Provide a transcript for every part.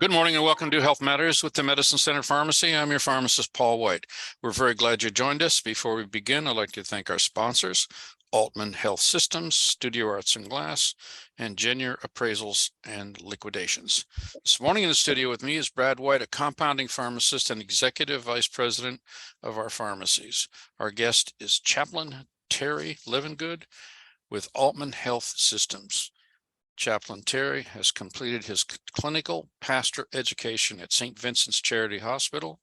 Good morning and welcome to Health Matters with the Medicine Center Pharmacy. I'm your pharmacist, Paul White. We're very glad you joined us. Before we begin, I'd like to thank our sponsors, Altman Health Systems, Studio Arts and Glass, and Genier Appraisals and Liquidations. This morning in the studio with me is Brad White, a compounding pharmacist and executive vice president of our pharmacies. Our guest is Chaplain Terry Livingood with Altman Health Systems. Chaplain Terry has completed his clinical pastor education at St. Vincent's Charity Hospital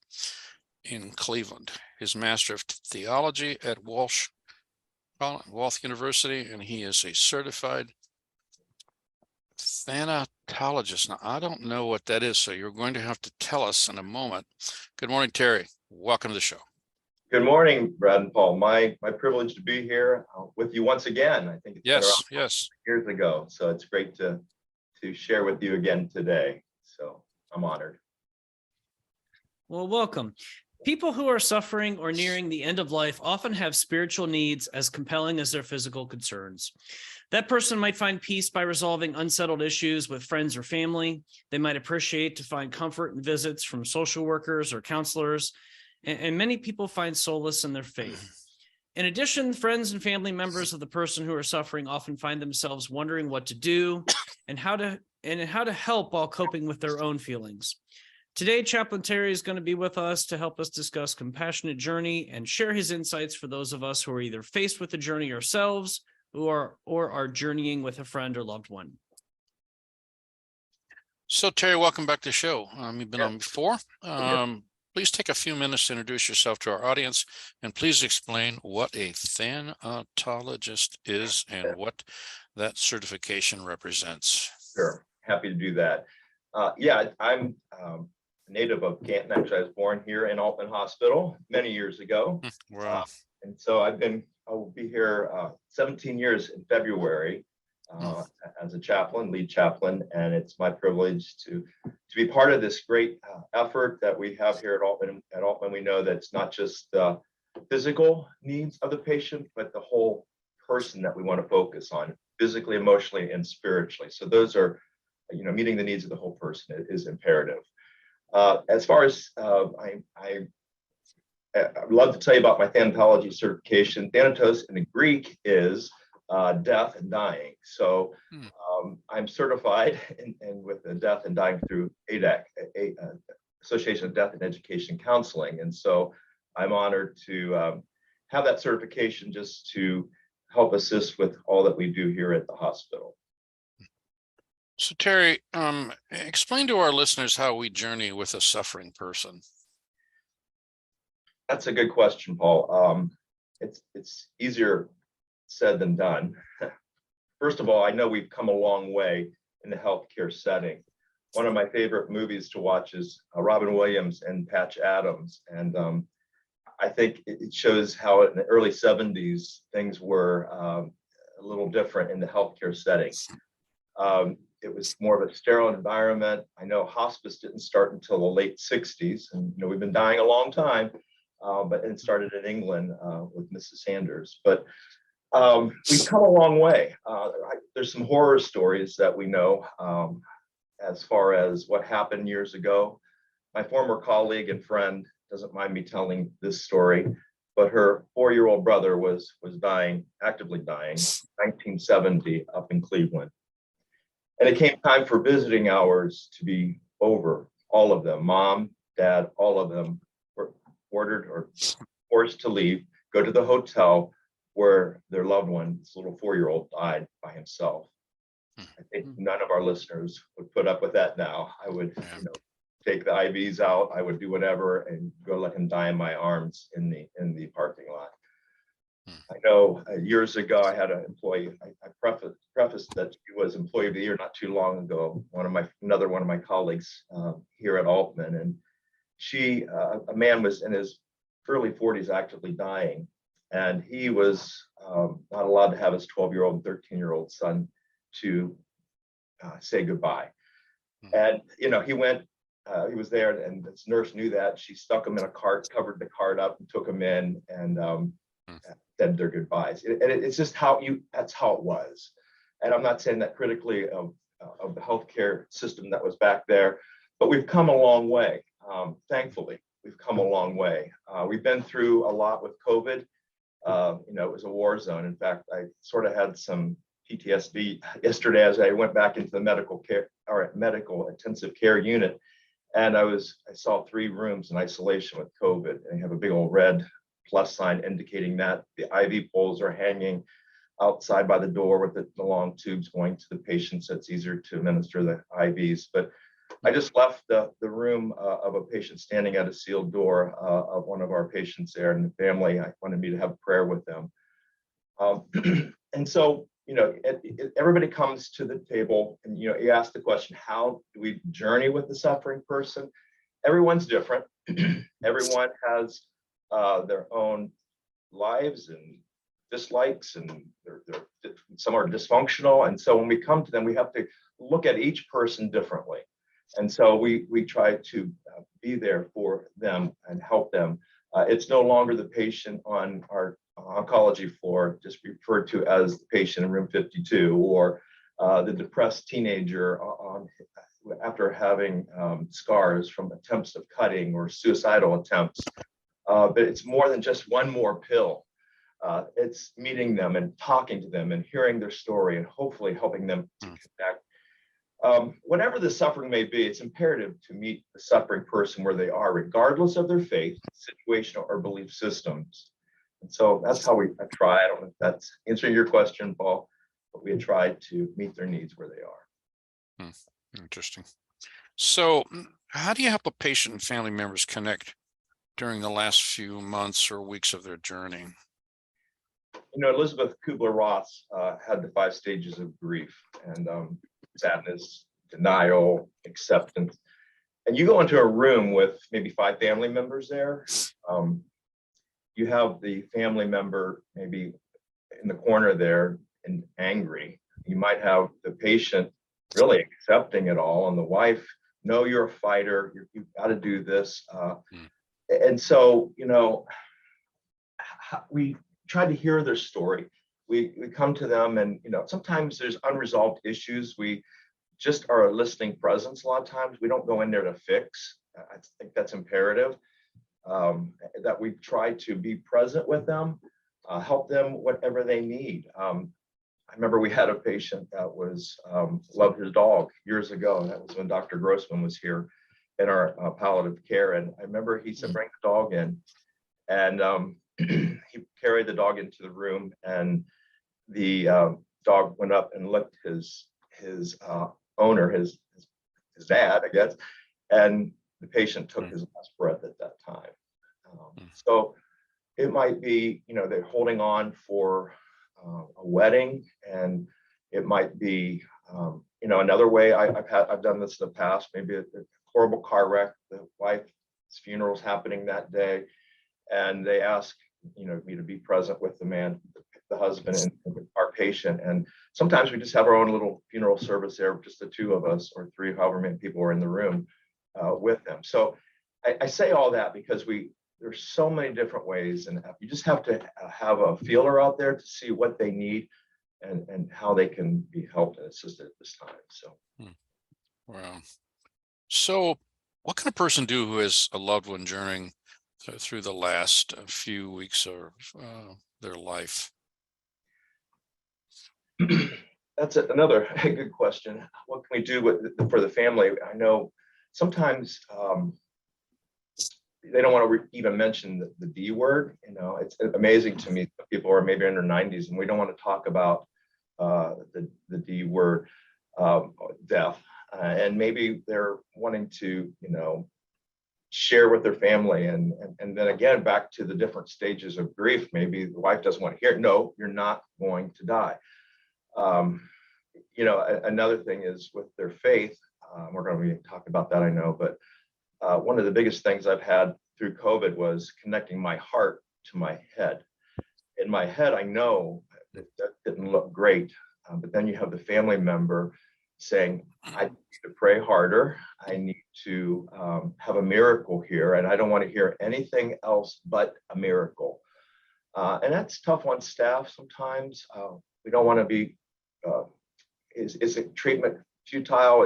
in Cleveland, his Master of Theology at Walsh University, and he is a certified thanatologist. Now, I don't know what that is, so you're going to have to tell us in a moment. Good morning, Terry. Welcome to the show. Good morning, Brad and Paul. My privilege to be here with you once again. I think it's been around years ago, so it's great to share with you again today. So I'm honored. Well, welcome. People who are suffering or nearing the end of life often have spiritual needs as compelling as their physical concerns. That person might find peace by resolving unsettled issues with friends or family. They might appreciate to find comfort in visits from social workers or counselors. And many people find solace in their faith. In addition, friends and family members of the person who are suffering often find themselves wondering what to do and how to help while coping with their own feelings. Today, Chaplain Terry is going to be with us to help us discuss compassionate journey and share his insights for those of us who are either faced with the journey ourselves or are journeying with a friend or loved one. So, Terry, welcome back to the show. You've been on before. Please take a few minutes to introduce yourself to our audience, and please explain what a thanatologist is and what that certification represents. Sure, happy to do that. I'm a native of Canton. Actually, I was born here in Altman Hospital many years ago. Wow. And so I will be here 17 years in February as a chaplain, lead chaplain, and it's my privilege to be part of this great effort that we have here at Altman. At Altman, we know that it's not just the physical needs of the patient, but the whole person that we want to focus on, physically, emotionally, and spiritually. So those are, meeting the needs of the whole person is imperative. As far as I'd love to tell you about my thanatology certification. Thanatos in the Greek is death and dying. So I'm certified and with the death and dying through ADEC, Association of Death and Education Counseling. And so I'm honored to have that certification just to help assist with all that we do here at the hospital. So, Terry, explain to our listeners how we journey with a suffering person. That's a good question, Paul. It's easier said than done. First of all, I know we've come a long way in the healthcare setting. One of my favorite movies to watch is Robin Williams and Patch Adams. And I think it shows how in the early 70s, things were a little different in the healthcare setting. It was more of a sterile environment. I know hospice didn't start until the late 60s. And we've been dying a long time, but it started in England with Mrs. Sanders. But we've come a long way. There's some horror stories that we know as far as what happened years ago. My former colleague and friend doesn't mind me telling this story, but her 4-year-old brother was dying, actively dying, 1970 up in Cleveland. And it came time for visiting hours to be over. All of them, mom, dad, all of them were ordered or forced to leave, go to the hotel where their loved one, this little 4-year-old, died by himself. I think none of our listeners would put up with that now. I would take the IVs out, I would do whatever and go let him die in my arms in the parking lot. I know years ago I had an employee, I prefaced that she was Employee of the Year not too long ago, another one of my colleagues here at Altman, and a man was in his early 40s actively dying. And he was not allowed to have his 12-year-old and 13-year-old son to say goodbye. And, he went, he was there, and this nurse knew that. She stuck him in a cart, covered the cart up, and took him in, and said their goodbyes. And it's just that's how it was. And I'm not saying that critically of the healthcare system that was back there, but we've come a long way. Thankfully, we've come a long way. We've been through a lot with COVID. It was a war zone. In fact, I sort of had some PTSD yesterday as I went back into the medical intensive care unit, and I saw 3 rooms in isolation with COVID, and you have a big old red plus sign indicating that the IV poles are hanging outside by the door with the long tubes going to the patients. So it's easier to administer the IVs. But I just left the room of a patient standing at a sealed door of one of our patients there, and the family, I wanted me to have prayer with them. And so, everybody comes to the table and, you ask the question, how do we journey with the suffering person? Everyone's different. Everyone has their own lives and dislikes, and some are dysfunctional. And so when we come to them, we have to look at each person differently. And so we try to be there for them and help them. It's no longer the patient on our oncology floor, just referred to as the patient in room 52, or the depressed teenager after having scars from attempts of cutting or suicidal attempts. But it's more than just one more pill. It's meeting them and talking to them and hearing their story and hopefully helping them to connect. Whatever the suffering may be, it's imperative to meet the suffering person where they are, regardless of their faith, situation, or belief systems. And so that's how I try. I don't know if that's answering your question, Paul, but we try to meet their needs where they are. Interesting. So how do you help a patient and family members connect during the last few months or weeks of their journey? Elizabeth Kubler-Ross had the 5 stages of grief, and sadness, denial, acceptance. And you go into a room with maybe 5 family members there. You have the family member maybe in the corner there and angry. You might have the patient really accepting it all, and the wife, no, you're a fighter. You've got to do this. And so, we try to hear their story. We come to them, and sometimes there's unresolved issues. We just are a listening presence. A lot of times we don't go in there to fix. I think that's imperative, that we try to be present with them, help them whatever they need. I remember we had a patient that loved his dog years ago, and that was when Dr. Grossman was here in our palliative care. And I remember he said, bring the dog in, and he carried the dog into the room, and the dog went up and licked his owner, his dad, I guess, and the patient took his last breath at that time. So it might be, they're holding on for a wedding, and it might be, another way. I've done this in the past. Maybe a horrible car wreck. The wife's funeral is happening that day, and they ask me to be present with the husband, and our patient. And sometimes we just have our own little funeral service there, just the 2 of us or 3, however many people are in the room with them. So I say all that because there's so many different ways, and you just have to have a feeler out there to see what they need and how they can be helped and assisted at this time. So, Wow. So what can a person do who has a loved one journeying through the last few weeks of their life? That's another good question. What can we do for the family? I know sometimes they don't want to even mention the D word. It's amazing to me that people are maybe in their 90s, and we don't want to talk about the D word, death. And maybe they're wanting to, share with their family. And then again, back to the different stages of grief. Maybe the wife doesn't want to hear, no, you're not going to die. Another thing is with their faith. We're going to be talking about that, I know, but one of the biggest things I've had through COVID was connecting my heart to my head. In my head, I know that didn't look great, but then you have the family member saying, I need to pray harder. I need to have a miracle here, and I don't want to hear anything else but a miracle. And that's tough on staff sometimes. We don't want to be, is it treatment futile?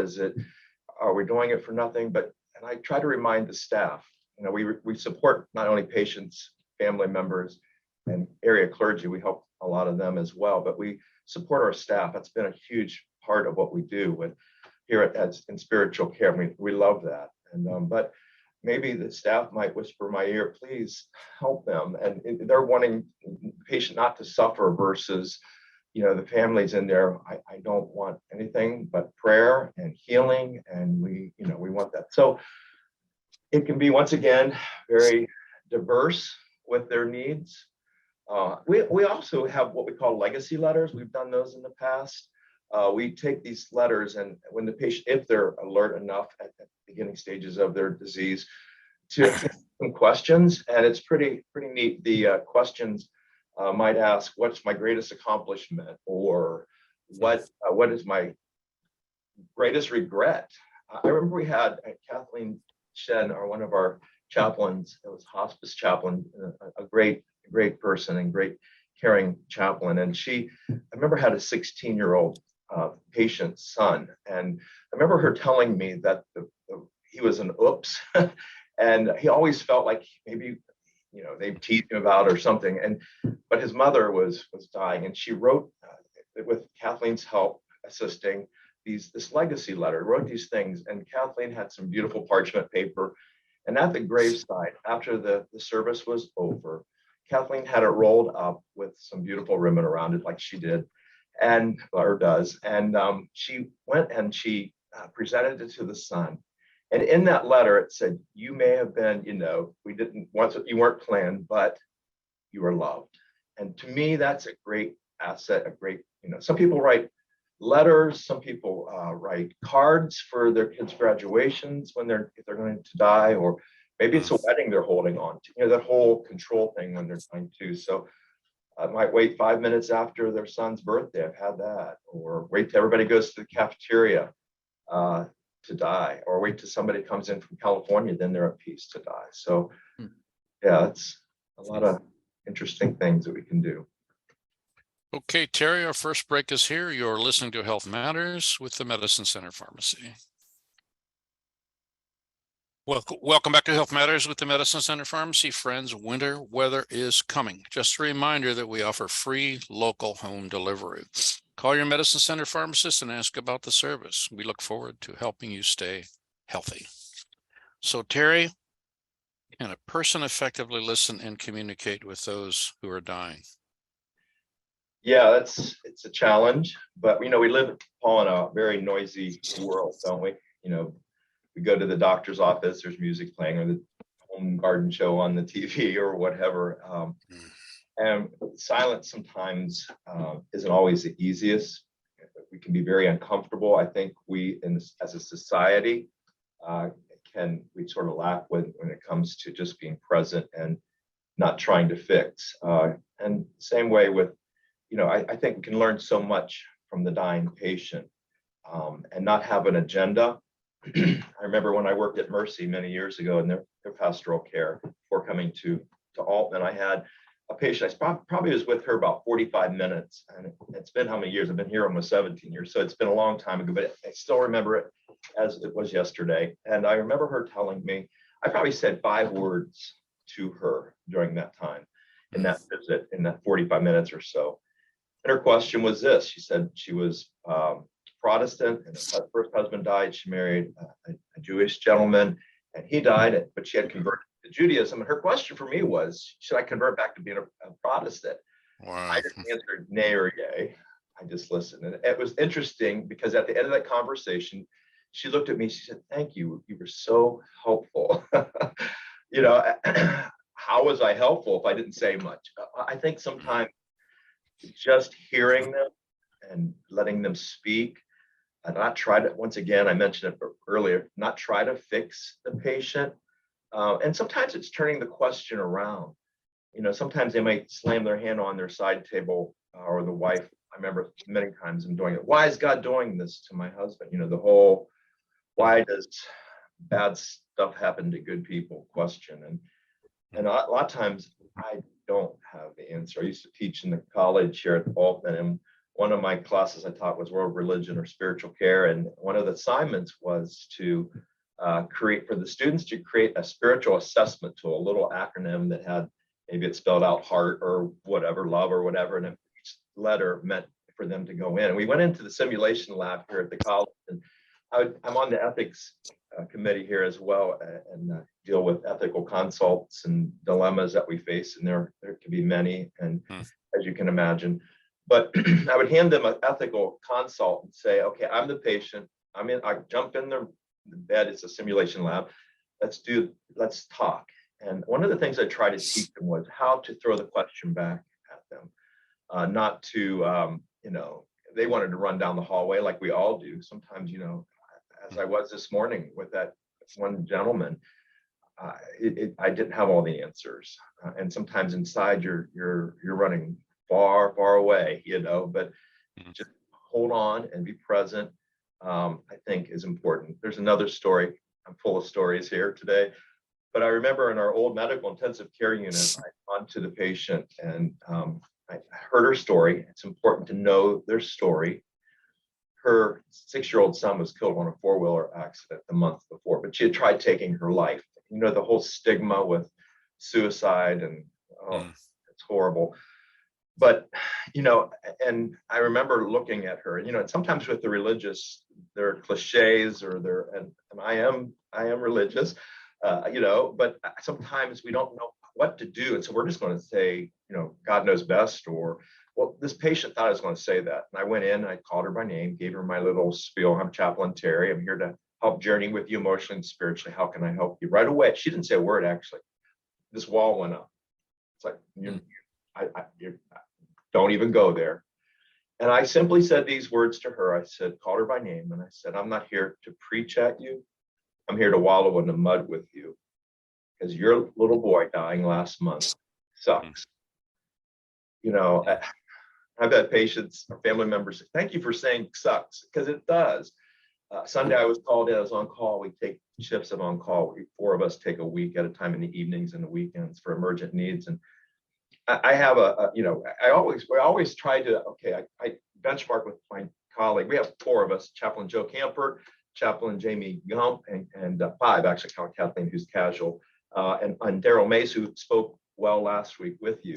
are we doing it for nothing? And I try to remind the staff, we support not only patients, family members, and area clergy. We help a lot of them as well, but we support our staff. That's been a huge part of what we do here in spiritual care. We love that. But maybe the staff might whisper in my ear, please help them. And they're wanting the patient not to suffer versus, the families in there. I don't want anything but prayer and healing. And we want that. So it can be, once again, very diverse with their needs. We also have what we call legacy letters. We've done those in the past. We take these letters, and when the patient, if they're alert enough at the beginning stages of their disease, to ask some questions, and it's pretty neat. The questions might ask, "What's my greatest accomplishment?" or "What is my greatest regret?" I remember we had Kathleen Shen, one of our chaplains. It was hospice chaplain, a great person and great caring chaplain, and I remember had a 16-year-old patient's son, and I remember her telling me that he was an oops, and he always felt like maybe they teased him about or something, but his mother was dying, and she wrote with Kathleen's help, assisting this legacy letter, wrote these things, and Kathleen had some beautiful parchment paper, and at the graveside, after the service was over, Kathleen had it rolled up with some beautiful ribbon around it, like she did, or does. And she went and she presented it to the son. And in that letter, it said, "You may have been, you weren't planned, but you were loved." And to me, that's a great asset, some people write letters, some people write cards for their kids' graduations if they're going to die, or maybe it's a wedding they're holding on to, that whole control thing when they're dying too. So I might wait 5 minutes after their son's birthday. I've had that, or wait till everybody goes to the cafeteria to die, or wait till somebody comes in from California, then they're at peace to die. So yeah, it's a lot of interesting things that we can do. Okay, Terry, our first break is here. You're listening to Health Matters with the Medicine Center Pharmacy. Welcome back to Health Matters with the Medicine Center Pharmacy. Friends, winter weather is coming. Just a reminder that we offer free local home delivery. Call your Medicine Center pharmacist and ask about the service. We look forward to helping you stay healthy. So, Terry, can a person effectively listen and communicate with those who are dying? Yeah, it's a challenge, but we live, Paul, in a very noisy world, don't we? We go to the doctor's office, there's music playing, or the home garden show on the TV or whatever. And silence sometimes isn't always the easiest. We can be very uncomfortable. I think we, as a society, we sort of lack when it comes to just being present and not trying to fix. And same way with, I think we can learn so much from the dying patient and not have an agenda. I remember when I worked at Mercy many years ago in their pastoral care before coming to Altman, I had a patient. I probably was with her about 45 minutes, and it's been how many years? I've been here almost 17 years, so it's been a long time ago, but I still remember it as it was yesterday. And I remember her telling me, I probably said 5 words to her during that time in that visit, in that 45 minutes or so. And her question was this. She said she was Protestant, and her first husband died. She married a Jewish gentleman, and he died, but she had converted to Judaism. And her question for me was, should I convert back to being a Protestant? Wow. I didn't answer nay or yay. I just listened. And it was interesting because at the end of that conversation, she looked at me, she said, "Thank you. You were so helpful." How was I helpful if I didn't say much? I think sometimes just hearing them and letting them speak, and not try to, once again, I mentioned it earlier, not try to fix the patient. And sometimes it's turning the question around. Sometimes they might slam their hand on their side table, or the wife. I remember many times I'm doing it. Why is God doing this to my husband? The whole, why does bad stuff happen to good people question? And a lot of times I don't have the answer. I used to teach in the college here at Altman, and one of my classes I taught was world religion or spiritual care. And one of the assignments was to create for the students to create a spiritual assessment tool, a little acronym that had, maybe it spelled out heart or whatever, love or whatever. And each letter meant for them to go in. And we went into the simulation lab here at the college, and I'm on the ethics committee here as well, and deal with ethical consults and dilemmas that we face. And there can be many, and as you can imagine. But I would hand them an ethical consult and say, okay, I'm the patient. I jump in the bed. It's a simulation lab. Let's talk. And one of the things I tried to teach them was how to throw the question back at them, not to, they wanted to run down the hallway like we all do. Sometimes, as I was this morning with that one gentleman, I didn't have all the answers. And sometimes inside you're running far away, but just hold on and be present, I think is important. There's another story. I'm full of stories here today, but I remember in our old medical intensive care unit, I went to the patient and I heard her story. It's important to know their story. Her 6-year-old son was killed on a 4-wheeler accident the month before, but she had tried taking her life. The whole stigma with suicide, and it's horrible. But, and I remember looking at her, and sometimes with the religious, there are cliches or and I am religious, but sometimes we don't know what to do. And so we're just going to say, God knows best, or, well, this patient thought I was going to say that. And I went in, I called her by name, gave her my little spiel. I'm Chaplain Terry. I'm here to help journey with you emotionally and spiritually. How can I help you? Right away. She didn't say a word, actually. This wall went up. It's like, you don't even go there. And I simply said these words to her. I said, called her by name. And I said, I'm not here to preach at you. I'm here to wallow in the mud with you, because your little boy dying last month sucks. I've had patients or family members say, thank you for saying sucks, because it does. Sunday I was called in, I was on call. We take shifts of on call. 4 of us take a week at a time in the evenings and the weekends for emergent needs. And I have we always try to, I benchmark with my colleague. We have 4 of us, Chaplain Joe Camper, Chaplain Jamie Gump, and 5, actually, count Kathleen, who's casual, and Daryl Mace, who spoke well last week with you.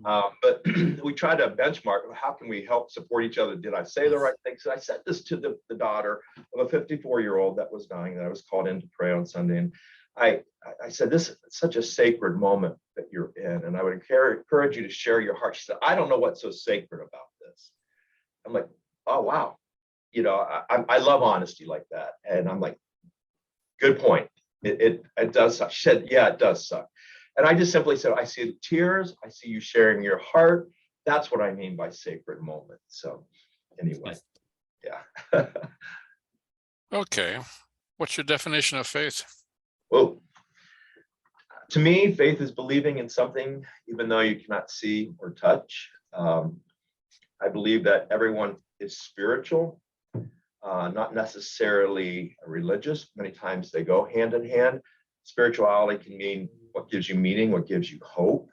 But we try to benchmark, how can we help support each other? Did I say the right things? So I said this to the daughter of a 54-year-old that was dying, that I was called in to pray on Sunday. And I said, this is such a sacred moment that you're in, and I would encourage you to share your heart. She said, I don't know what's so sacred about this. I'm like, oh, wow. I love honesty like that. And I'm like, good point. It does suck. She said, yeah, it does suck. And I just simply said, I see the tears. I see you sharing your heart. That's what I mean by sacred moment. So anyway, yeah. Okay. What's your definition of faith? Well, to me, faith is believing in something, even though you cannot see or touch. I believe that everyone is spiritual, not necessarily religious. Many times they go hand in hand. Spirituality can mean what gives you meaning, what gives you hope.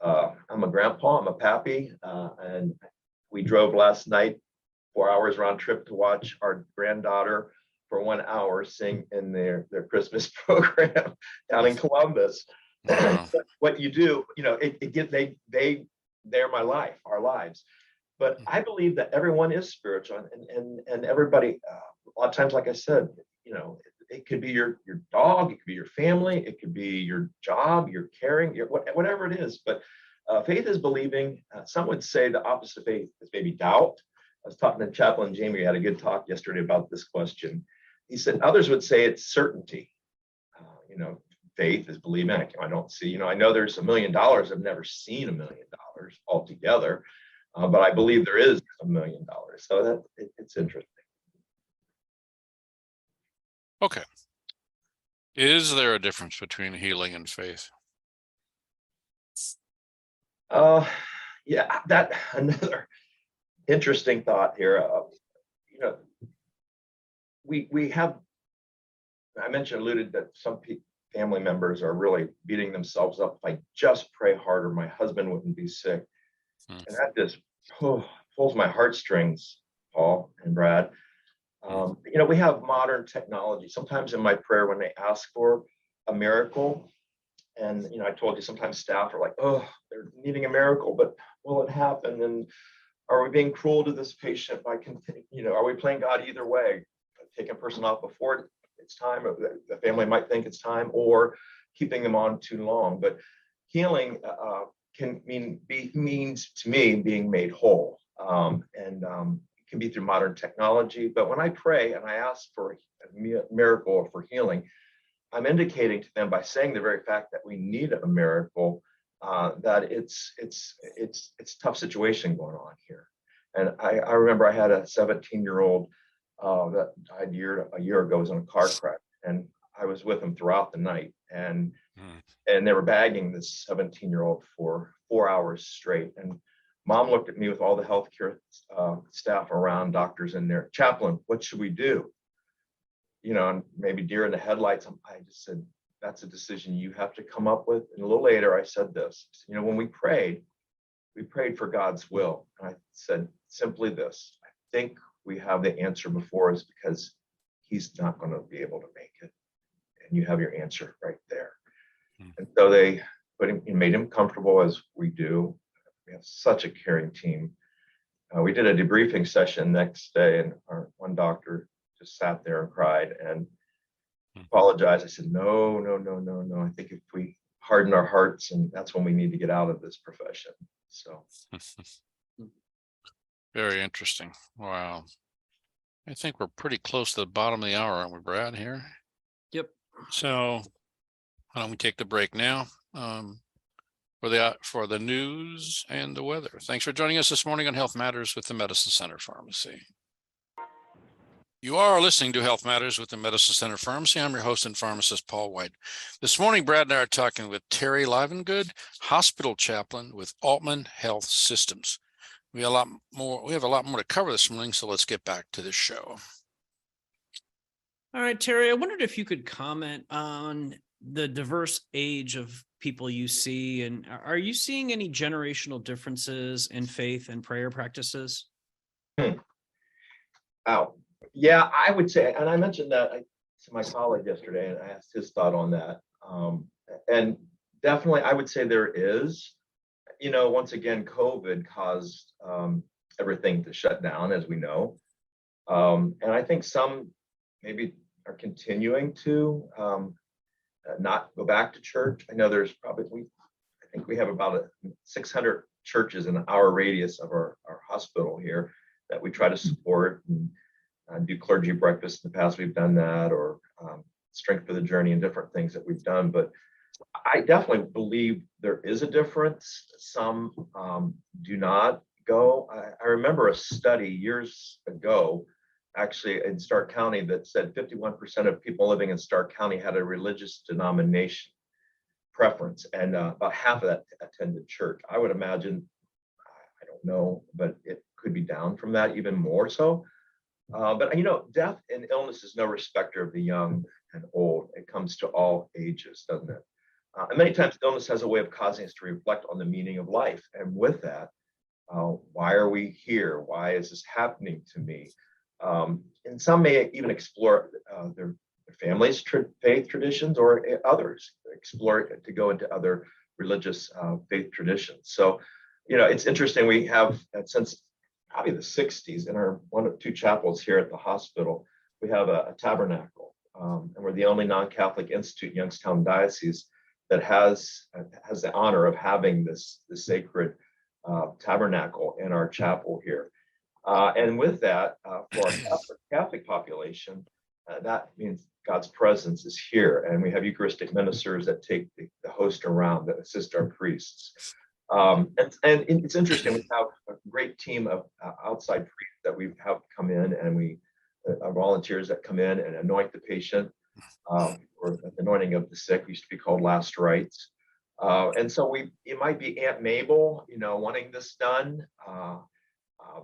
I'm a grandpa, I'm a pappy, and we drove last night 4 hours round trip to watch our granddaughter for 1 hour sing in their Christmas program down in Columbus. What you do, they're my life, our lives. But I believe that everyone is spiritual, and everybody, a lot of times, like I said, it could be your dog, it could be your family, it could be your job, your caring, whatever it is. But faith is believing. Some would say the opposite of faith is maybe doubt. I was talking to Chaplain Jamie. We had a good talk yesterday about this question. He said others would say it's certainty. Faith is believing. I don't see. I know there's $1 million. I've never seen $1 million altogether, but I believe there is $1 million. So it's interesting. Okay. Is there a difference between healing and faith? Yeah, that another interesting thought here. We have, I alluded that some family members are really beating themselves up. If I just pray harder, my husband wouldn't be sick. And that just pulls my heartstrings, Paul and Brad. We have modern technology. Sometimes in my prayer, when they ask for a miracle, and I told you sometimes staff are like, oh, they're needing a miracle, but will it happen? And are we being cruel to this patient by are we playing God either way? Taking a person off before it's time, or the family might think it's time, or keeping them on too long. But healing means to me being made whole, and it can be through modern technology. But when I pray and I ask for a miracle or for healing, I'm indicating to them by saying the very fact that we need a miracle, that it's a tough situation going on here. And I remember I had a 17-year-old that died a year ago, was in a car crash, and I was with him throughout the night, and they were bagging this 17-year-old for 4 hours straight. And mom looked at me with all the healthcare staff around, doctors in there. Chaplain, what should we do? And maybe deer in the headlights. I just said, that's a decision you have to come up with. And a little later, I said this, when we prayed for God's will. And I said simply this: I think we have the answer before us, because he's not going to be able to make it. And you have your answer right there. And so they made him comfortable, as we do. We have such a caring team. We did a debriefing session next day, and our one doctor just sat there and cried and apologized. I said, no. I think if we harden our hearts, and that's when we need to get out of this profession. So. Very interesting. Wow. I think we're pretty close to the bottom of the hour, aren't we, Brad, here? Yep. So why don't we take the break now for the news and the weather. Thanks for joining us this morning on Health Matters with the Medicine Center Pharmacy. You are listening to Health Matters with the Medicine Center Pharmacy. I'm your host and pharmacist, Paul White. This morning, Brad and I are talking with Terry Livengood, hospital chaplain with Altman Health Systems. We have a lot more to cover this morning, so let's get back to the show. All right, Terry, I wondered if you could comment on the diverse age of people you see, and are you seeing any generational differences in faith and prayer practices? Oh, yeah, I would say, and I mentioned that to my colleague yesterday, and I asked his thought on that. And definitely, I would say there is. Once again, COVID caused everything to shut down, as we know. And I think some maybe are continuing to not go back to church. I know there's probably, I think we have about 600 churches in our radius of our hospital here that we try to support and do clergy breakfast. In the past, we've done that, or Strength for the Journey, and different things that we've done. But I definitely believe there is a difference. Some do not go. I remember a study years ago, actually in Stark County, that said 51% of people living in Stark County had a religious denomination preference, and about half of that attended church. I would imagine, I don't know, but it could be down from that, even more so. But death and illness is no respecter of the young and old. It comes to all ages, doesn't it? And many times illness has a way of causing us to reflect on the meaning of life. And with that, why are we here? Why is this happening to me? And some may even explore their families' faith traditions, or others explore to go into other religious faith traditions. So, it's interesting. We have, since probably the 60s, in our one of two chapels here at the hospital, we have a tabernacle. And we're the only non-Catholic institute in Youngstown Diocese that has the honor of having this sacred tabernacle in our chapel here. And with that, for our Catholic population, that means God's presence is here. And we have Eucharistic ministers that take the host around, that assist our priests. And it's interesting, we have a great team of outside priests that we have come in, and we are volunteers that come in and anoint the patient, or the anointing of the sick used to be called last rites. And so it might be Aunt Mabel, wanting this done,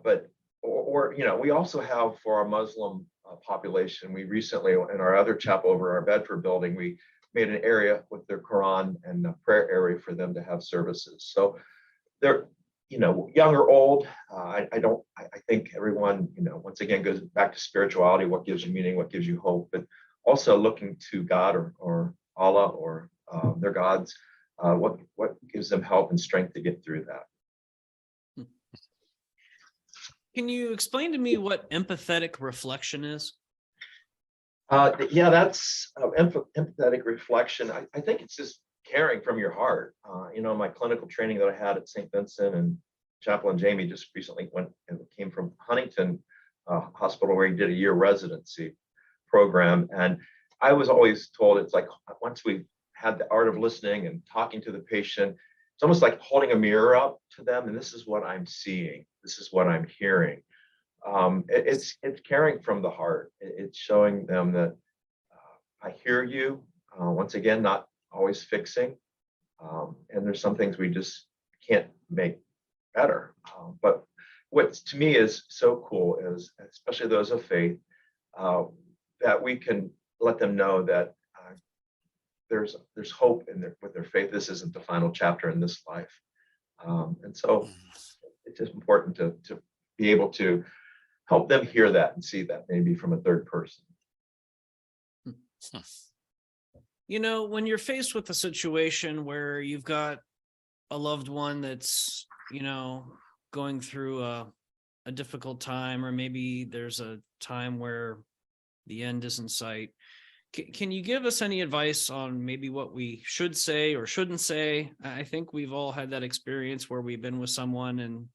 but we also have, for our Muslim population, we recently, in our other chapel over our Bedford building, we made an area with their Quran and a prayer area for them to have services. So young or old, I think everyone, once again, goes back to spirituality, what gives you meaning, what gives you hope, but also looking to God or Allah or their gods, what gives them help and strength to get through that. Can you explain to me what empathetic reflection is? Yeah, that's empathetic reflection. I think it's just caring from your heart. My clinical training that I had at St. Vincent, and Chaplain Jamie just recently came from Huntington Hospital, where he did a year residency program. And I was always told it's like once we had the art of listening and talking to the patient, it's almost like holding a mirror up to them, and this is what I'm seeing, this is what I'm hearing. It's caring from the heart. It's showing them that I hear you. Once again, not always fixing, and there's some things we just can't make better. But what to me is so cool is, especially those of faith, that we can let them know that there's hope with their faith. This isn't the final chapter in this life, and so it's just important to be able to help them hear that and see that maybe from a third person. When you're faced with a situation where you've got a loved one that's, going through a difficult time, or maybe there's a time where the end is in sight, can you give us any advice on maybe what we should say or shouldn't say? I think we've all had that experience where we've been with someone and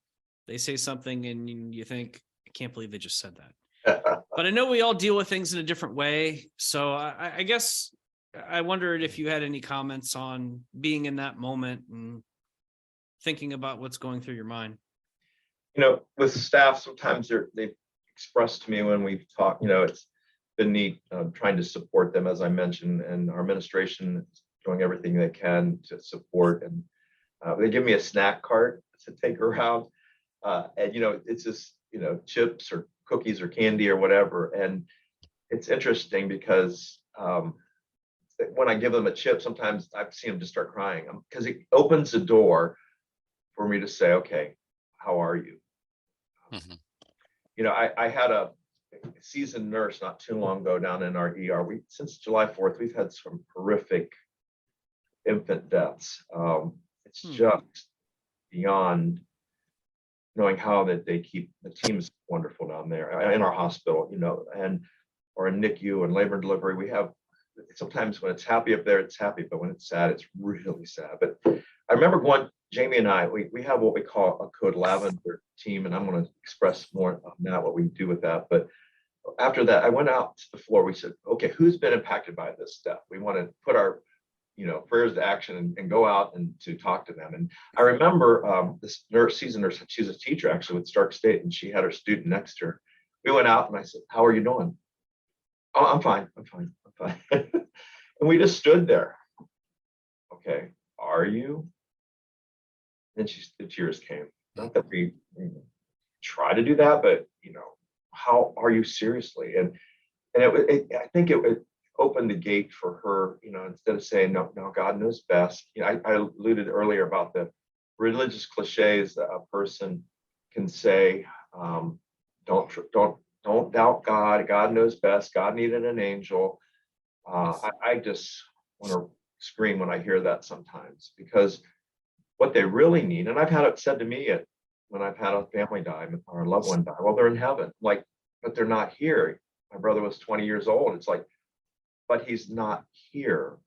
they say something and you think, I can't believe they just said that. But I know we all deal with things in a different way. So I guess I wondered if you had any comments on being in that moment and thinking about what's going through your mind. With staff, sometimes they've expressed to me when we've talked, it's been neat trying to support them, as I mentioned, and our administration is doing everything they can to support. And they give me a snack cart to take around. And, it's just, chips or cookies or candy or whatever. And it's interesting because when I give them a chip, sometimes I've seen them just start crying because it opens the door for me to say, okay, how are you? Mhm. I had a seasoned nurse not too long ago down in our ER. Since July 4th, we've had some horrific infant deaths. It's just beyond knowing how that they keep the team's wonderful down there in our hospital, or in NICU and labor and delivery. We have sometimes when it's happy up there, it's happy, but when it's sad, it's really sad. But I remember Jamie and I, we have what we call a code lavender team, and I'm going to express more on that, what we do with that. But after that, I went out to the floor. We said, okay, who's been impacted by this stuff? We want to put our prayers to action and go out and to talk to them. And I remember this seasoned nurse, she's a teacher actually with Stark State, and she had her student next to her. We went out and I said, how are you doing? Oh, I'm fine. And we just stood there. Okay, are you? Then the tears came. Not that we try to do that, but how are you seriously? And I think it opened the gate for her, instead of saying, no, God knows best. I alluded earlier about the religious cliches that a person can say, don't doubt God. God knows best. God needed an angel. I just want to scream when I hear that sometimes, because what they really need, and I've had it said to me when I've had a family die or a loved one die, well, they're in heaven, but they're not here. My brother was 20 years old. It's like, but he's not here.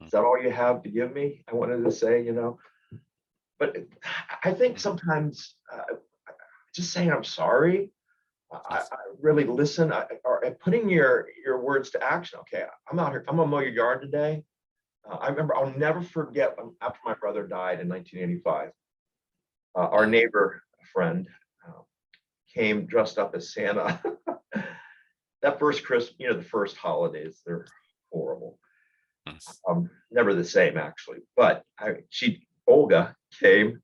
Is that all you have to give me? I wanted to say, but I think sometimes just saying I'm sorry, I really listen, or putting your words to action. Okay, I'm out here. I'm gonna mow your yard today. I remember, I'll never forget after my brother died in 1985. Our neighbor friend came dressed up as Santa. That first Christmas, the first holidays, they're horrible. Never the same actually. But Olga came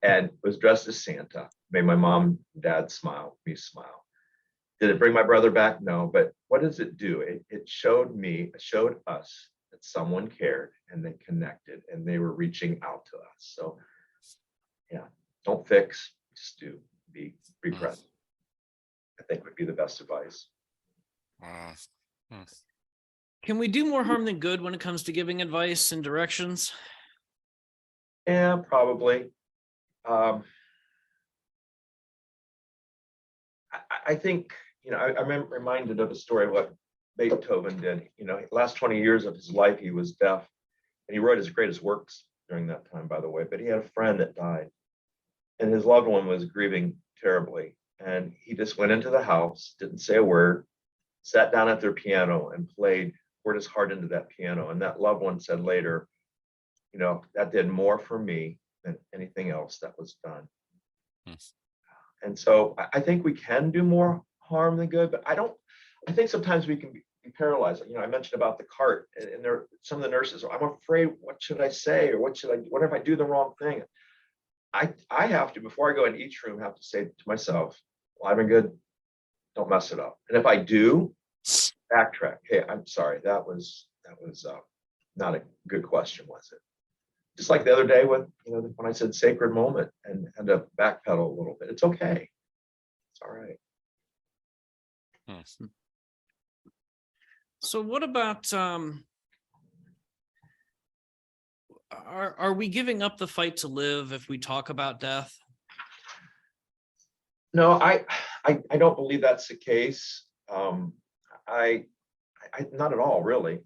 and was dressed as Santa. Made my mom and dad smile, me smile. Did it bring my brother back? No, but what does it do? It showed us that someone cared and they connected and they were reaching out to us. So yeah, Don't fix, just do, be present. I think would be the best advice. Can we do more harm than good when it comes to giving advice and directions? Yeah, probably. I think, I'm reminded of a story of what Beethoven did. Last 20 years of his life, he was deaf, and he wrote his greatest works during that time, by the way, but he had a friend that died, and his loved one was grieving terribly. And he just went into the house, didn't say a word, sat down at their piano and poured his heart into that piano. And that loved one said later, that did more for me than anything else that was done. And so I think we can do more harm than good, but I think sometimes we can be paralyzed. I mentioned about the cart, and there, some of the nurses, I'm afraid, what should I say? Or what if I do the wrong thing? I have to, before I go in each room, have to say to myself, alive and good, don't mess it up. And if I do, backtrack. Hey, I'm sorry, that was not a good question, was it? Just like the other day when I said sacred moment and had to backpedal a little bit. It's okay. It's all right. So what about are we giving up the fight to live if we talk about death? No, I don't believe that's the case. I not at all, really.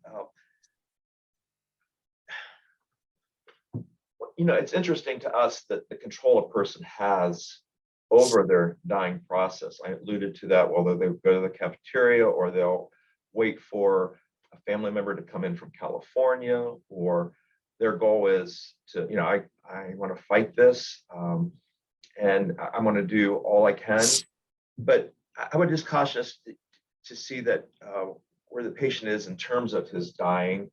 It's interesting to us that the control a person has over their dying process. I alluded to that, whether they go to the cafeteria or they'll wait for a family member to come in from California, or their goal is to, I want to fight this, and I'm going to do all I can. But I would just caution us to see that where the patient is in terms of his dying,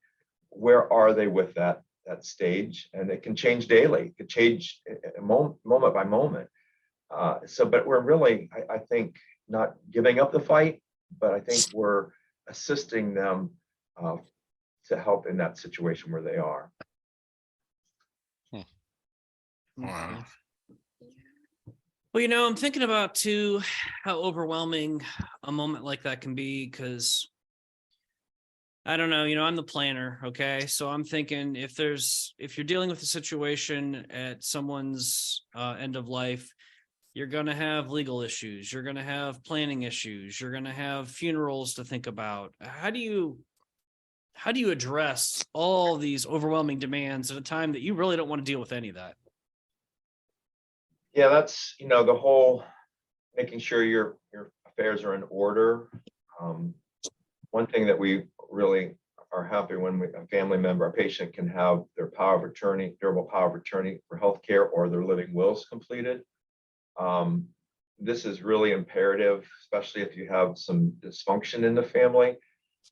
where are they with that stage? And it can change daily. It could change moment by moment. But we're really, I think, not giving up the fight, but I think we're assisting them to help in that situation where they are. Wow. Well, I'm thinking about too how overwhelming a moment like that can be, because I don't know, I'm the planner. Okay. So I'm thinking if you're dealing with a situation at someone's end of life, you're going to have legal issues. You're going to have planning issues. You're going to have funerals to think about. How do you address all these overwhelming demands at a time that you really don't want to deal with any of that? Yeah, that's, the whole making sure your affairs are in order. One thing that we really are happy when a family member, a patient, can have their power of attorney, durable power of attorney for healthcare, or their living wills completed. This is really imperative, especially if you have some dysfunction in the family.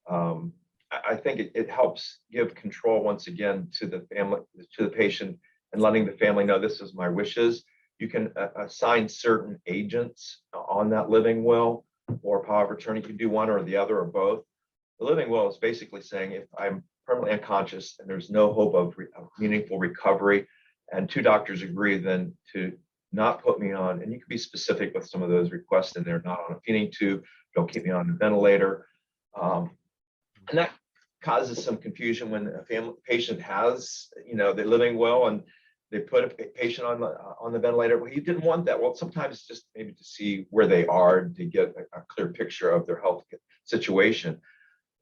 I think it helps give control once again to the family, to the patient, and letting the family know this is my wishes. You can assign certain agents on that living will or power of attorney. You can do one or the other or both. The living will is basically saying, if I'm permanently unconscious and there's no hope of meaningful recovery, and two doctors agree, then to not put me on, and you can be specific with some of those requests in there, not on a feeding tube, don't keep me on a ventilator. And that causes some confusion when a patient has, the living will, and they put a patient on the ventilator. Well, you didn't want that. Well, sometimes just maybe to see where they are, to get a clear picture of their health situation.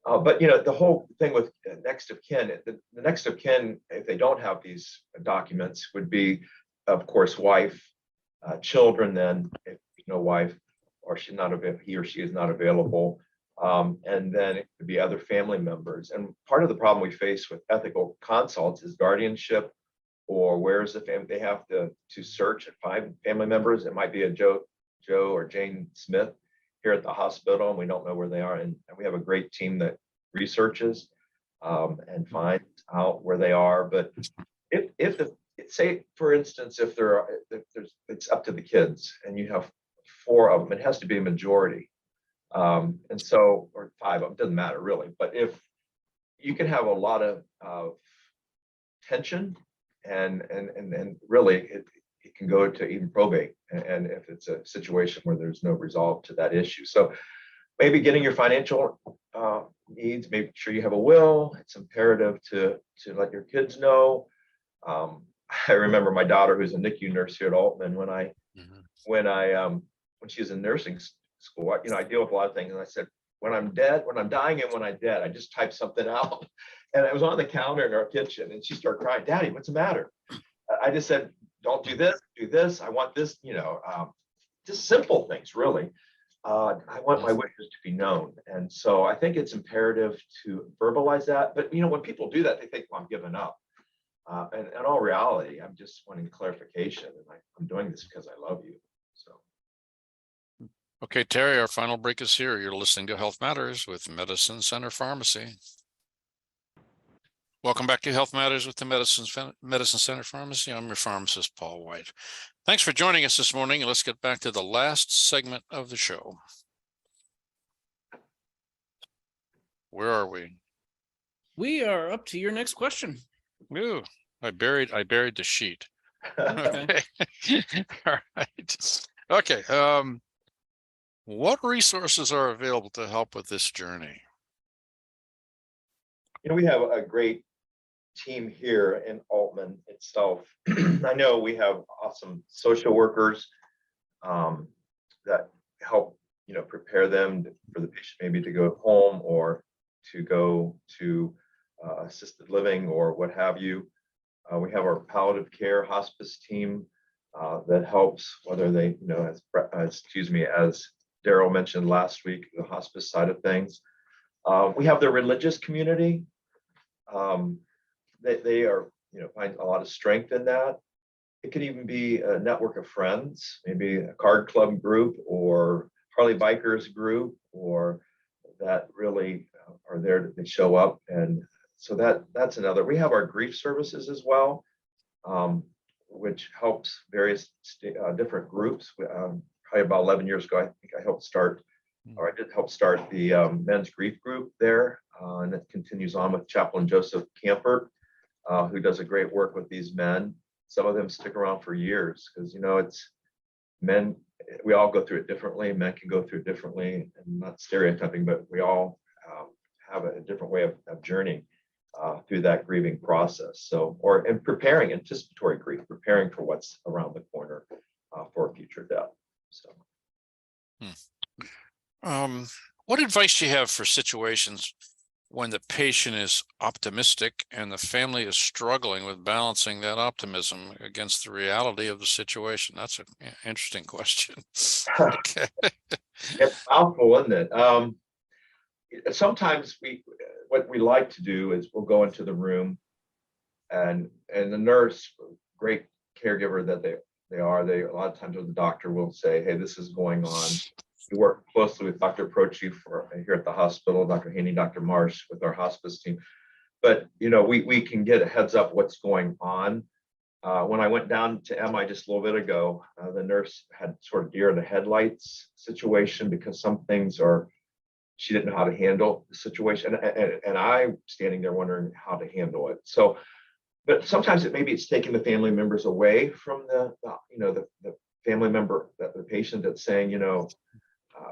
But the whole thing with next of kin, the next of kin, if they don't have these documents, would be, of course, wife, children. Then, if no wife, or he or she is not available, and then it could be other family members. And part of the problem we face with ethical consults is guardianship, or where's the family? They have to search and find family members. It might be a Joe or Jane Smith here at the hospital, and we don't know where they are. And we have a great team that researches and finds out where they are. But if say, for instance, if it's up to the kids and you have 4 of them, it has to be a majority. And so, or 5 of them, doesn't matter really. But if you can have a lot of tension and really it can go to even probate, and if it's a situation where there's no resolve to that issue. So maybe getting your financial needs, make sure you have a will. It's imperative to let your kids know. I remember my daughter, who's a NICU nurse here at Altman, when she was in nursing school, I deal with a lot of things, and I said, when I'm dying and when I'm dead, I just typed something out, and it was on the counter in our kitchen, and she started crying, "Daddy, what's the matter?" I just said, "Don't do this, do this. I want this," just simple things, really. I want my wishes to be known. And so I think it's imperative to verbalize that. But, when people do that, they think, well, I'm giving up. And in all reality, I'm just wanting clarification. And I'm doing this because I love you. So. Okay, Terry, our final break is here. You're listening to Health Matters with Medicine Center Pharmacy. Welcome back to Health Matters with the Medicine Center Pharmacy. I'm your pharmacist, Paul White. Thanks for joining us this morning. Let's get back to the last segment of the show. Where are we? We are up to your next question. Ooh, I buried the sheet. Okay. All right. Okay. What resources are available to help with this journey? We have a great team here in Altman itself. I know we have awesome social workers that help, prepare them for the patient maybe to go home or to go to assisted living or what have you. We have our palliative care hospice team that helps, whether they, as Daryl mentioned last week, the hospice side of things. We have the religious community. They are, find a lot of strength in that. It could even be a network of friends, maybe a card club group or Harley bikers group, or that really are there to show up. And so that's another. We have our grief services as well, which helps various different groups. Probably about 11 years ago, I think I did help start the men's grief group there. And it continues on with Chaplain Joseph Campert, who does a great work with these men. Some of them stick around for years because, it's men, we all go through it differently. Men can go through it differently, and not stereotyping, but we all have a different way of journeying through that grieving process. So, and preparing, anticipatory grief, preparing for what's around the corner for a future death. So. What advice do you have for situations when the patient is optimistic and the family is struggling with balancing that optimism against the reality of the situation? That's an interesting question. Okay. It's powerful, isn't it? Sometimes what we like to do is we'll go into the room and the nurse, great caregiver that they are, a lot of times the doctor will say, hey, this is going on. We work closely with Dr. Prochi here at the hospital, Dr. Haney, Dr. Marsh with our hospice team. But, we can get a heads up what's going on. When I went down to MI just a little bit ago, the nurse had sort of deer in the headlights situation because some things she didn't know how to handle the situation. And I'm standing there wondering how to handle it. So, but sometimes it's taking the family members away from the family member, the patient that's saying,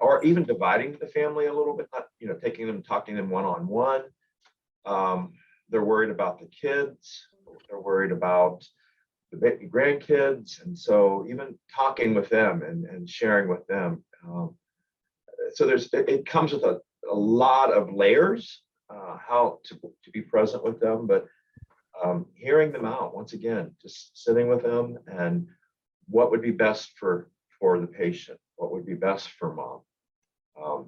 or even dividing the family a little bit, not, taking them, talking to them one-on-one. They're worried about the kids. They're worried about the baby grandkids. And so even talking with them and sharing with them. So it comes with a lot of layers, how to be present with them, but hearing them out, once again, just sitting with them and what would be best for the patient, what would be best for mom.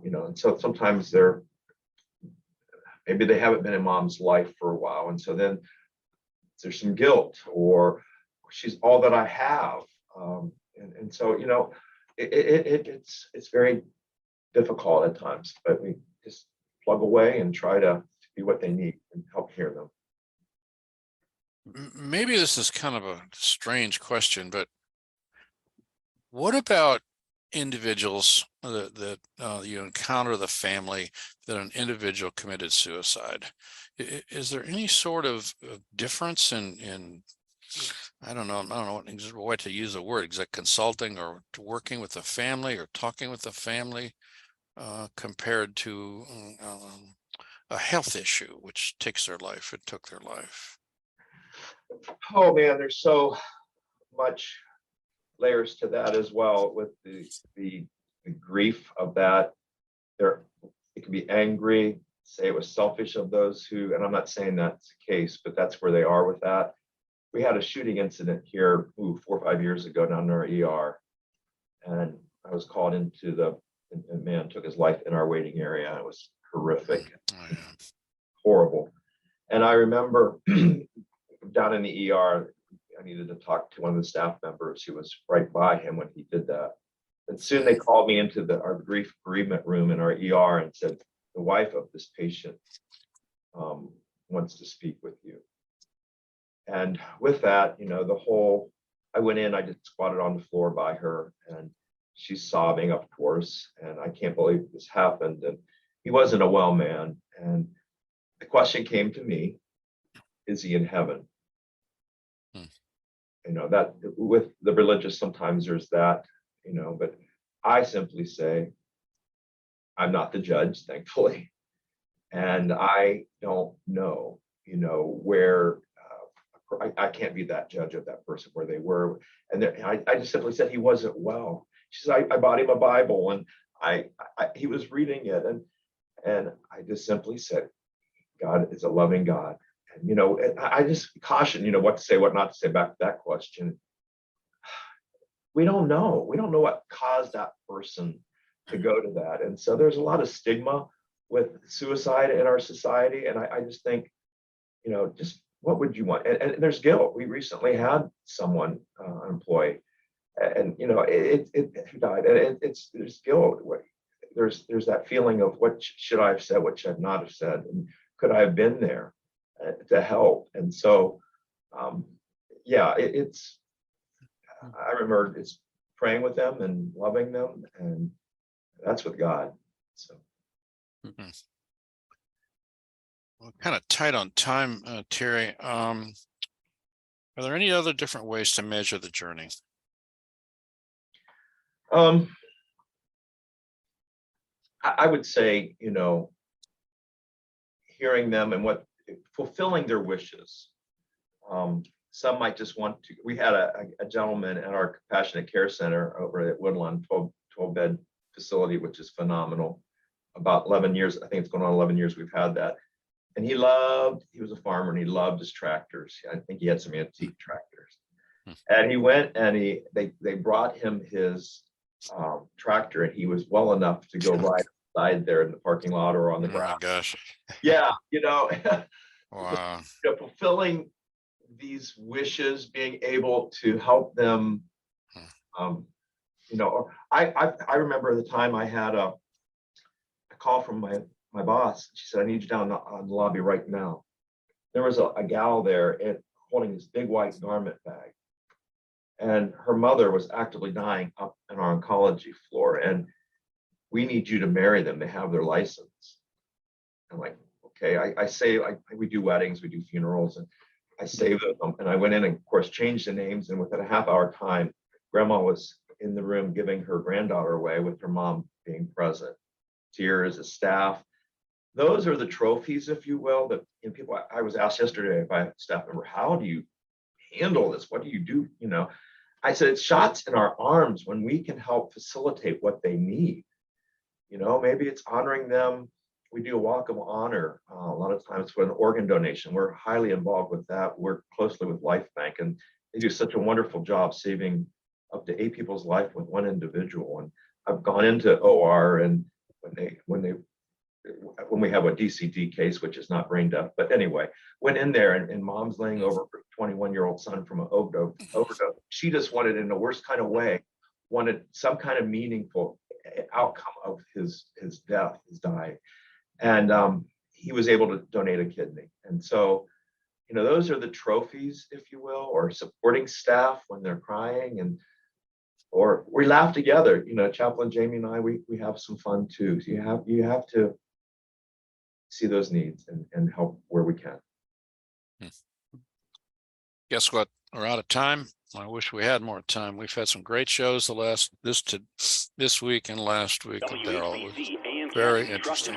And so sometimes maybe they haven't been in mom's life for a while. And so then there's some guilt, or she's all that I have. And so, it's very difficult at times, but we just plug away and try to be what they need and help hear them. Maybe this is kind of a strange question, but what about individuals that you encounter the family that an individual committed suicide? Is there any sort of difference in I don't know what to use the word, is that consulting or working with the family or talking with the family compared to a health issue, which takes their life. It took their life. Oh man, there's so much layers to that as well with the grief of that. There, it can be angry, say it was selfish of those who, and I'm not saying that's the case, but that's where they are with that. We had a shooting incident here 4 or 5 years ago down in our ER, and I was called into a man took his life in our waiting area. It was horrific, Oh, yeah. horrible. And I remember down in the ER, I needed to talk to one of the staff members who was right by him when he did that. And soon they called me into our grief bereavement room in our ER and said, the wife of this patient wants to speak with you. And with that, I went in, I just squatted on the floor by her, and she's sobbing, of course, and I can't believe this happened. And he wasn't a well man. And the question came to me, is he in heaven? That with the religious, sometimes there's that, but I simply say, I'm not the judge, thankfully. And I don't know, where I can't be that judge of that person where they were. And I just simply said he wasn't well. She said, I bought him a Bible and he was reading it. And I just simply said, God is a loving God. And, I just caution, what to say, what not to say back to that question. We don't know. We don't know what caused that person to go to that. And so there's a lot of stigma with suicide in our society. And I just think, just what would you want? And there's guilt. We recently had someone, an employee, and who died. And there's guilt. There's that feeling of what should I have said, what should I not have said, and could I have been there to help? And so, I remember it's praying with them and loving them, and that's with God. So. Mm-hmm. Well, kind of tight on time, Terry. Are there any other different ways to measure the journey? I would say, hearing them and fulfilling their wishes. Some might just want to. We had a gentleman at our compassionate care center over at Woodlawn, 12-bed facility, which is phenomenal. About 11 years, I think it's going on 11 years we've had that. And he was a farmer and he loved his tractors. I think he had some antique tractors. And he went and they brought him his tractor, and he was well enough to go ride outside there in the parking lot or on the ground. Oh my gosh. Yeah, Wow. Fulfilling these wishes, being able to help them. I remember the time I had a call from my boss. She said, I need you down on the lobby right now. There was a gal there holding this big white garment bag. And her mother was actively dying up in our oncology floor. And we need you to marry them. They have their license. I'm like, okay. I say, we do weddings, we do funerals, and I saved them. And I went in and, of course, changed the names. And within a half-hour time, Grandma was in the room giving her granddaughter away with her mom being present. Tears, the staff. Those are the trophies, if you will, that people. I was asked yesterday by a staff member, how do you handle this? What do you do? I said, it's shots in our arms when we can help facilitate what they need. Maybe it's honoring them. We do a walk of honor a lot of times for an organ donation. We're highly involved with that. Work closely with Life Bank, and they do such a wonderful job saving up to 8 people's life with one individual. And I've gone into OR, and when we have a DCD case, which is not brain death, but anyway, went in there and mom's laying over her 21-year-old son from an overdose. She just wanted, in the worst kind of way, wanted some kind of meaningful outcome of his death, his dying. And he was able to donate a kidney. And so, those are the trophies, if you will, or supporting staff when they're crying, or we laugh together. Chaplain Jamie and I, we have some fun too. So you have to see those needs and help where we can. Guess what? We're out of time. I wish we had more time. We've had some great shows this week and last week. And Daryl, it was very interesting.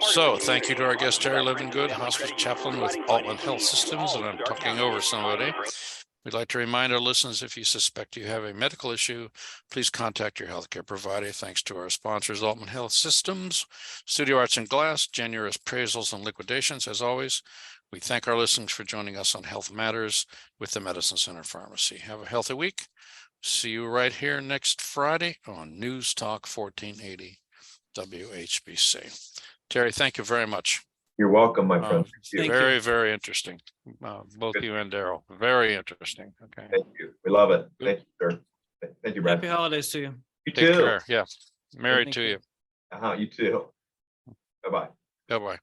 So thank you to our guest, Terry Livingood, hospice chaplain with Altman Health Systems, and I'm talking over somebody. We'd like to remind our listeners, if you suspect you have a medical issue, please contact your healthcare provider. Thanks to our sponsors, Altman Health Systems, Studio Arts and Glass, generous appraisals and liquidations. As always, we thank our listeners for joining us on Health Matters with the Medicine Center Pharmacy. Have a healthy week. See you right here next Friday on News Talk 1480 WHBC. Terry, thank you very much. You're welcome, my friend. Thank Very, you. very interesting. Both you and Daryl. Very interesting. Okay. Thank you. We love it. Thank you, sir. Thank you, Brad. Happy holidays to you. You Take too. care. Yeah. Married Thank to you. you. You too. Bye-bye. Bye-bye.